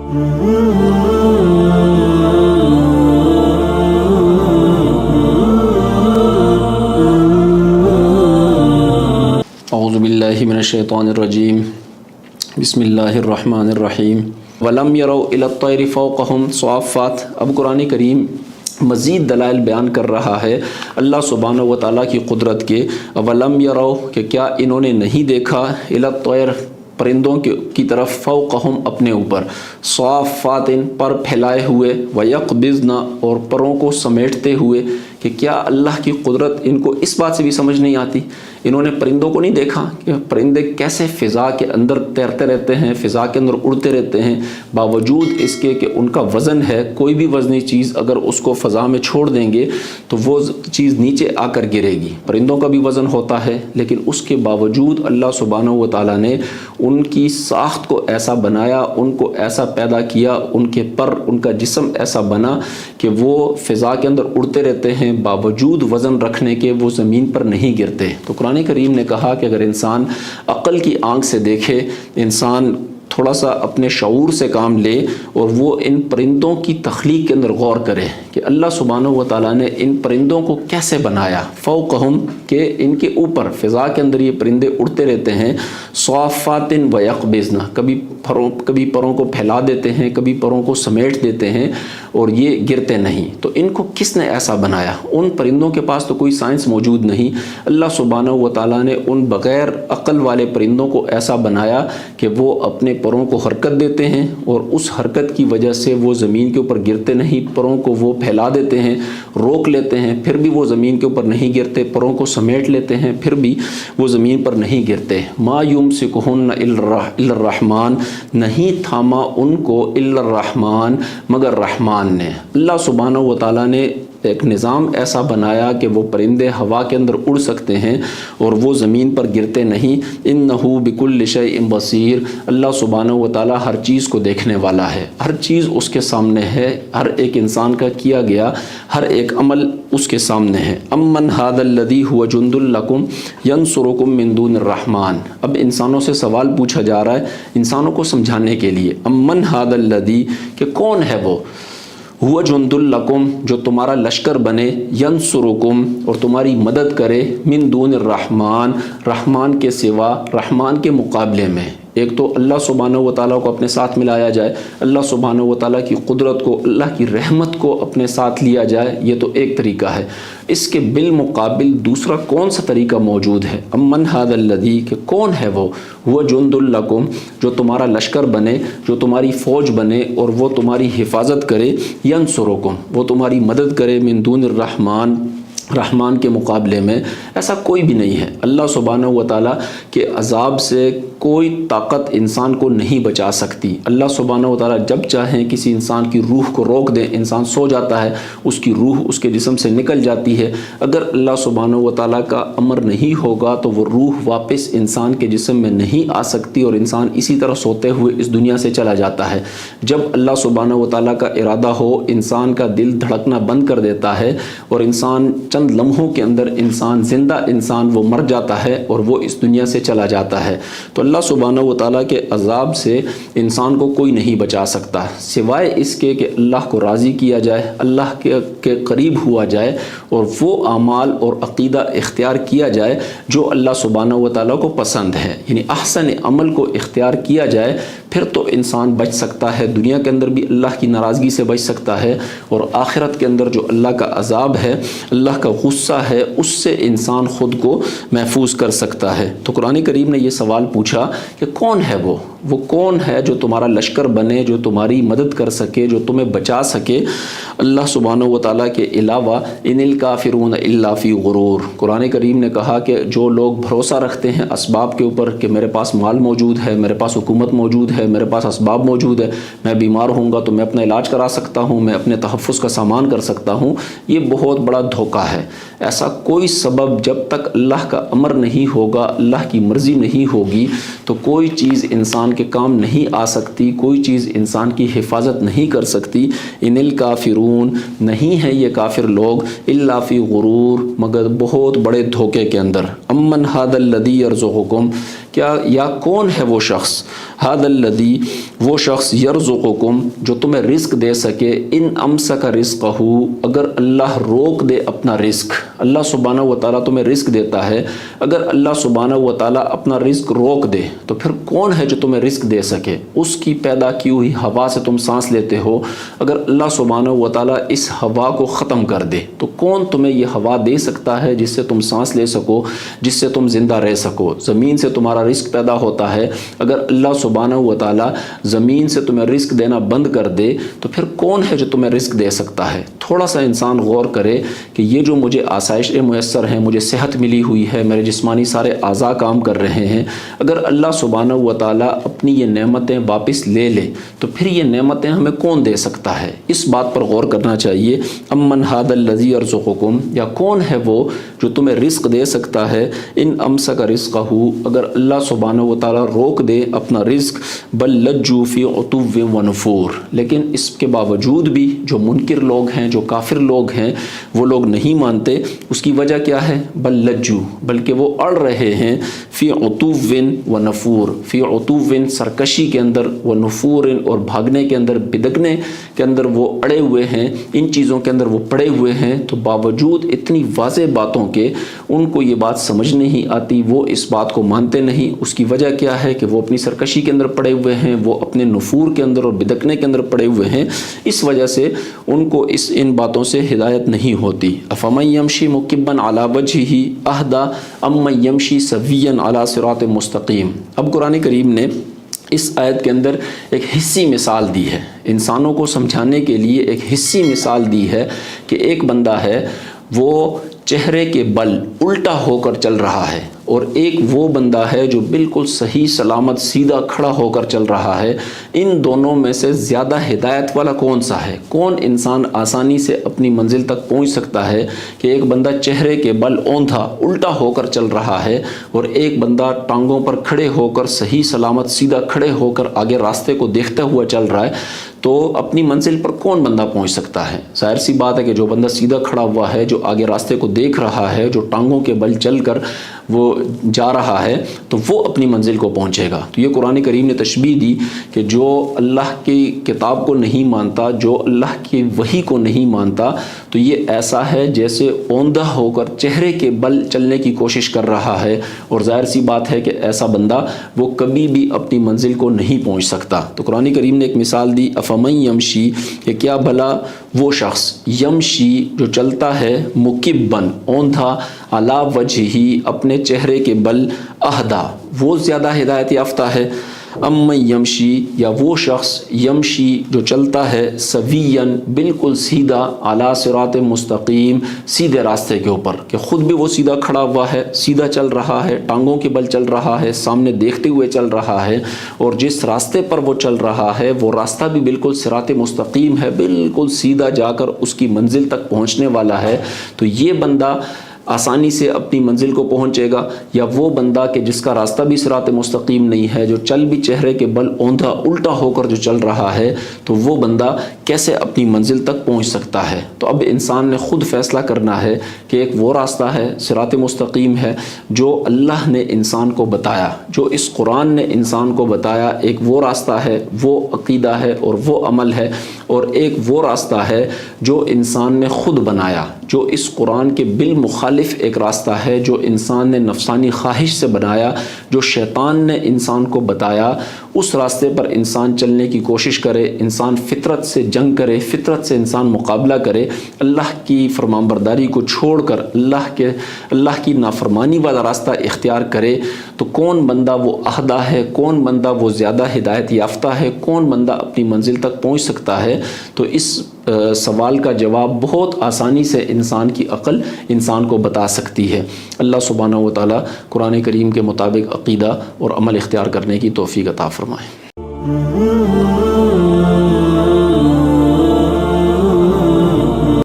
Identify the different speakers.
Speaker 1: اعوذ باللہ من الشیطان الرجیم بسم اللہ الرحمن الرحیم وَلَمْ يَرَوْا إِلَى الطَّيْرِ فَوْقَهُمْ صَافَّاتٍ۔ اب قرآن کریم مزید دلائل بیان کر رہا ہے اللہ سبحانہ و تعالیٰ کی قدرت کے۔ وَلَمْ يَرَوْا کہ کیا انہوں نے نہیں دیکھا إِلَى الطَّيْرِ پرندوں کی طرف فوقہم اپنے اوپر صافات پر پھیلائے ہوئے ویقبضن اور پروں کو سمیٹتے ہوئے کہ کیا اللہ کی قدرت ان کو اس بات سے بھی سمجھ نہیں آتی؟ انہوں نے پرندوں کو نہیں دیکھا کہ پرندے کیسے فضا کے اندر تیرتے رہتے ہیں، فضا کے اندر اڑتے رہتے ہیں، باوجود اس کے کہ ان کا وزن ہے، کوئی بھی وزنی چیز اگر اس کو فضا میں چھوڑ دیں گے تو وہ چیز نیچے آ کر گرے گی۔ پرندوں کا بھی وزن ہوتا ہے، لیکن اس کے باوجود اللہ سبحانہ و تعالیٰ نے ان کی ساخت کو ایسا بنایا، ان کو ایسا پیدا کیا، ان کے پر، ان کا جسم ایسا بنا کہ وہ فضا کے اندر اڑتے رہتے ہیں، باوجود وزن رکھنے کے وہ زمین پر نہیں گرتے۔ تو قرآن کریم نے کہا کہ اگر انسان عقل کی آنکھ سے دیکھے، انسان تھوڑا سا اپنے شعور سے کام لے اور وہ ان پرندوں کی تخلیق کے اندر غور کرے کہ اللہ سبحانہ و تعالیٰ نے ان پرندوں کو کیسے بنایا، فوقہم کہ ان کے اوپر فضا کے اندر یہ پرندے اڑتے رہتے ہیں، صافات ویقبضن کبھی پروں کو پھیلا دیتے ہیں، کبھی پروں کو سمیٹ دیتے ہیں اور یہ گرتے نہیں۔ تو ان کو کس نے ایسا بنایا؟ ان پرندوں کے پاس تو کوئی سائنس موجود نہیں، اللہ سبحانہ و تعالیٰ نے ان بغیر عقل والے پرندوں کو ایسا بنایا کہ وہ اپنے پروں کو حرکت دیتے ہیں اور اس حرکت کی وجہ سے وہ زمین کے اوپر گرتے نہیں، پروں کو وہ پھیلا دیتے ہیں، روک لیتے ہیں، پھر بھی وہ زمین کے اوپر نہیں گرتے، پروں کو سمیٹ لیتے ہیں، پھر بھی وہ زمین پر نہیں گرتے۔ ما یمسکہن الا الرحمن نہیں تھاما ان کو الا الرحمن مگر رحمان نے۔ اللہ سبحانہ و تعالیٰ نے ایک نظام ایسا بنایا کہ وہ پرندے ہوا کے اندر اڑ سکتے ہیں اور وہ زمین پر گرتے نہیں۔ انہ بکل شیء بصیر اللہ سبحانہ و تعالیٰ ہر چیز کو دیکھنے والا ہے، ہر چیز اس کے سامنے ہے، ہر ایک انسان کا کیا گیا ہر ایک عمل اس کے سامنے ہے۔ امن ھذا الذی ھو جند لکم ینصرکم من دون الرحمن۔ اب انسانوں سے سوال پوچھا جا رہا ہے انسانوں کو سمجھانے کے لیے، امن ھذا الذی کہ کون ہے وہ، ہوا جند لکم جو تمہارا لشکر بنے، ینصرکم اور تمہاری مدد کرے، من دون الرحمن رحمان کے سوا، رحمان کے مقابلے میں۔ ایک تو اللہ سبحانہ و تعالیٰ کو اپنے ساتھ ملایا جائے، اللہ سبحانہ و تعالیٰ کی قدرت کو، اللہ کی رحمت کو اپنے ساتھ لیا جائے، یہ تو ایک طریقہ ہے۔ اس کے بالمقابل دوسرا کون سا طریقہ موجود ہے؟ امن ھذا الذی کہ کون ہے وہ جند لکم جو تمہارا لشکر بنے، جو تمہاری فوج بنے اور وہ تمہاری حفاظت کرے، ینصرکم وہ تمہاری مدد کرے، من دون الرحمن رحمان کے مقابلے میں۔ ایسا کوئی بھی نہیں ہے۔ اللہ سبحانہ و تعالیٰ کے عذاب سے کوئی طاقت انسان کو نہیں بچا سکتی۔ اللہ سبحانہ و تعالیٰ جب چاہیں کسی انسان کی روح کو روک دیں، انسان سو جاتا ہے، اس کی روح اس کے جسم سے نکل جاتی ہے۔ اگر اللہ سبحانہ و تعالیٰ کا امر نہیں ہوگا تو وہ روح واپس انسان کے جسم میں نہیں آ سکتی اور انسان اسی طرح سوتے ہوئے اس دنیا سے چلا جاتا ہے۔ جب اللہ سبحانہ و تعالیٰ کا ارادہ ہو، انسان کا دل دھڑکنا بند کر دیتا ہے اور انسان چند لمحوں کے اندر انسان زندہ انسان وہ مر جاتا ہے اور وہ اس دنیا سے چلا جاتا ہے۔ تو اللہ سبحانہ و تعالیٰ کے عذاب سے انسان کو کوئی نہیں بچا سکتا سوائے اس کے کہ اللہ کو راضی کیا جائے، اللہ کے قریب ہوا جائے اور وہ اعمال اور عقیدہ اختیار کیا جائے جو اللہ سبحانہ و تعالیٰ کو پسند ہے، یعنی احسن عمل کو اختیار کیا جائے، پھر تو انسان بچ سکتا ہے، دنیا کے اندر بھی اللہ کی ناراضگی سے بچ سکتا ہے اور آخرت کے اندر جو اللہ کا عذاب ہے، اللہ کا غصہ ہے، اس سے انسان خود کو محفوظ کر سکتا ہے۔ تو قرآن کریم نے یہ سوال پوچھا کہ کون ہے وہ کون ہے جو تمہارا لشکر بنے، جو تمہاری مدد کر سکے، جو تمہیں بچا سکے اللہ سبحانہ و تعالیٰ کے علاوہ؟ ان الکافرون الا فی غرور۔ قرآن کریم نے کہا کہ جو لوگ بھروسہ رکھتے ہیں اسباب کے اوپر کہ میرے پاس مال موجود ہے، میرے پاس حکومت موجود ہے، میرے پاس اسباب موجود ہے، میں بیمار ہوں گا تو میں اپنا علاج کرا سکتا ہوں، میں اپنے تحفظ کا سامان کر سکتا ہوں، یہ بہت بڑا دھوکہ ہے۔ ایسا کوئی سبب جب تک اللہ کا امر نہیں ہوگا، اللہ کی مرضی نہیں ہوگی، تو کوئی چیز انسان کے کام نہیں آ سکتی، کوئی چیز انسان کی حفاظت نہیں کر سکتی۔ ان الکافرون نہیں ہے یہ کافر لوگ، الا فی غرور مگر بہت بڑے دھوکے کے اندر۔ امن ھذا الذی یرزقکم کہ کیا یا کون ہے وہ شخص ھذا الذی وہ شخص یرزقکم جو تمہیں رزق دے سکے ان امسک رزقہ اگر اللہ روک دے اپنا رزق. اللہ سبحانہ و تعالیٰ تمہیں رزق دیتا ہے، اگر اللہ سبحانہ و تعالیٰ اپنا رزق روک دے تو پھر کون ہے جو تمہیں رزق دے سکے؟ اس کی پیدا کی ہوئی ہوا سے تم سانس لیتے ہو، اگر اللہ سبحانہ و تعالیٰ اس ہوا کو ختم کر دے تو کون تمہیں یہ ہوا دے سکتا ہے جس سے تم سانس لے سکو، جس سے تم زندہ رہ سکو؟ زمین سے تمہارا رزق پیدا ہوتا ہے، اگر اللہ سبحانہ و تعالیٰ زمین سے تمہیں رزق دینا بند کر دے تو پھر کون ہے جو تمہیں رزق دے سکتا ہے؟ تھوڑا سا انسان غور کرے کہ یہ جو مجھے آسائشیں میسر ہیں، مجھے صحت ملی ہوئی ہے، میرے جسمانی سارے اعضاء کام کر رہے ہیں، اگر اللہ سبحانہ و تعالیٰ اپنی یہ نعمتیں واپس لے لے تو پھر یہ نعمتیں ہمیں کون دے سکتا ہے؟ اس بات پر غور کرنا چاہیے. امن ھذا الذی یرزقکم یا کون ہے وہ جو تمہیں رزق دے سکتا ہے ان امسک رزقہ اگر اللہ سبحانہ و تعالیٰ روک دے اپنا رزق. بل لجوا فی عتو و نفور لیکن اس کے باوجود بھی جو منکر لوگ ہیں، جو کافر لوگ ہیں، وہ لوگ نہیں مانتے. اس کی وجہ کیا ہے؟ بل لجو بلکہ وہ اڑ رہے ہیں فی عتو و نفور، فی عتو سرکشی کے اندر، و نفور اور بھاگنے کے اندر، بدکنے کے اندر وہ اڑے ہوئے ہیں، ان چیزوں کے اندر وہ پڑے ہوئے ہیں. تو باوجود اتنی واضح باتوں کے ان کو یہ بات سمجھ نہیں آتی، وہ اس بات کو مانتے نہیں. اس کی وجہ کیا ہے کہ وہ اپنی سرکشی کے اندر پڑے ہوئے ہیں، وہ اپنے نفور کے اندر اور بدکنے کے اندر پڑے ہوئے ہیں. اس وجہ سے ان کو ان باتوں سے ہدایت نہیں ہوتی. افمن یمشی مکبا علی وجہہ اہدی امن یمشی سویا علی صراط مستقیم. اب قرآن کریم نے اس آیت کے اندر ایک حصی مثال دی ہے، انسانوں کو سمجھانے کے لیے ایک حصی مثال دی ہے کہ ایک بندہ ہے وہ چہرے کے بل الٹا ہو کر چل رہا ہے، اور ایک وہ بندہ ہے جو بالکل صحیح سلامت سیدھا کھڑا ہو کر چل رہا ہے. ان دونوں میں سے زیادہ ہدایت والا کون سا ہے؟ کون انسان آسانی سے اپنی منزل تک پہنچ سکتا ہے کہ ایک بندہ چہرے کے بل اوندھا الٹا ہو کر چل رہا ہے اور ایک بندہ ٹانگوں پر کھڑے ہو کر صحیح سلامت سیدھا کھڑے ہو کر آگے راستے کو دیکھتا ہوا چل رہا ہے؟ تو اپنی منزل پر کون بندہ پہنچ سکتا ہے؟ ظاہر سی بات ہے کہ جو بندہ سیدھا کھڑا ہوا ہے، جو آگے راستے کو دیکھ رہا ہے، جو ٹانگوں کے بل چل کر وہ جا رہا ہے، تو وہ اپنی منزل کو پہنچے گا. تو یہ قرآن کریم نے تشبیہ دی کہ جو اللہ کی کتاب کو نہیں مانتا، جو اللہ کی وحی کو نہیں مانتا، تو یہ ایسا ہے جیسے اوندھا ہو کر چہرے کے بل چلنے کی کوشش کر رہا ہے، اور ظاہر سی بات ہے کہ ایسا بندہ وہ کبھی بھی اپنی منزل کو نہیں پہنچ سکتا. تو قرآن کریم نے ایک مثال دی افمن یمشی کہ کیا بھلا وہ شخص یمشی جو چلتا ہے مکبن اوندھا علی وجہہ اپنے چہرے کے بل اہدا وہ زیادہ ہدایت یافتہ ہے، ام یمشی یا وہ شخص یمشی جو چلتا ہے سویاً بالکل سیدھا علی صراط مستقیم سیدھے راستے کے اوپر، کہ خود بھی وہ سیدھا کھڑا ہوا ہے، سیدھا چل رہا ہے، ٹانگوں کے بل چل رہا ہے، سامنے دیکھتے ہوئے چل رہا ہے، اور جس راستے پر وہ چل رہا ہے وہ راستہ بھی بالکل صراط مستقیم ہے، بالکل سیدھا جا کر اس کی منزل تک پہنچنے والا ہے. تو یہ بندہ آسانی سے اپنی منزل کو پہنچے گا، یا وہ بندہ کہ جس کا راستہ بھی صراط مستقیم نہیں ہے، جو چل بھی چہرے کے بل اوندھا الٹا ہو کر جو چل رہا ہے، تو وہ بندہ کیسے اپنی منزل تک پہنچ سکتا ہے؟ تو اب انسان نے خود فیصلہ کرنا ہے کہ ایک وہ راستہ ہے صراط مستقیم ہے جو اللہ نے انسان کو بتایا، جو اس قرآن نے انسان کو بتایا، ایک وہ راستہ ہے، وہ عقیدہ ہے اور وہ عمل ہے، اور ایک وہ راستہ ہے جو انسان نے خود بنایا، جو اس قرآن کے بالمخالف ایک راستہ ہے جو انسان نے نفسانی خواہش سے بنایا، جو شیطان نے انسان کو بتایا. اس راستے پر انسان چلنے کی کوشش کرے، انسان فطرت سے جنگ کرے، فطرت سے انسان مقابلہ کرے، اللہ کی فرمانبرداری کو چھوڑ کر اللہ کی نافرمانی والا راستہ اختیار کرے. تو کون بندہ وہ اہدا ہے، کون بندہ وہ زیادہ ہدایت یافتہ ہے، کون بندہ اپنی منزل تک پہنچ سکتا ہے؟ تو اس سوال کا جواب بہت آسانی سے انسان کی عقل انسان کو بتا سکتی ہے. اللہ سبحانہ و تعالیٰ قرآن کریم کے مطابق عقیدہ اور عمل اختیار کرنے کی توفیق عطا فرمائے.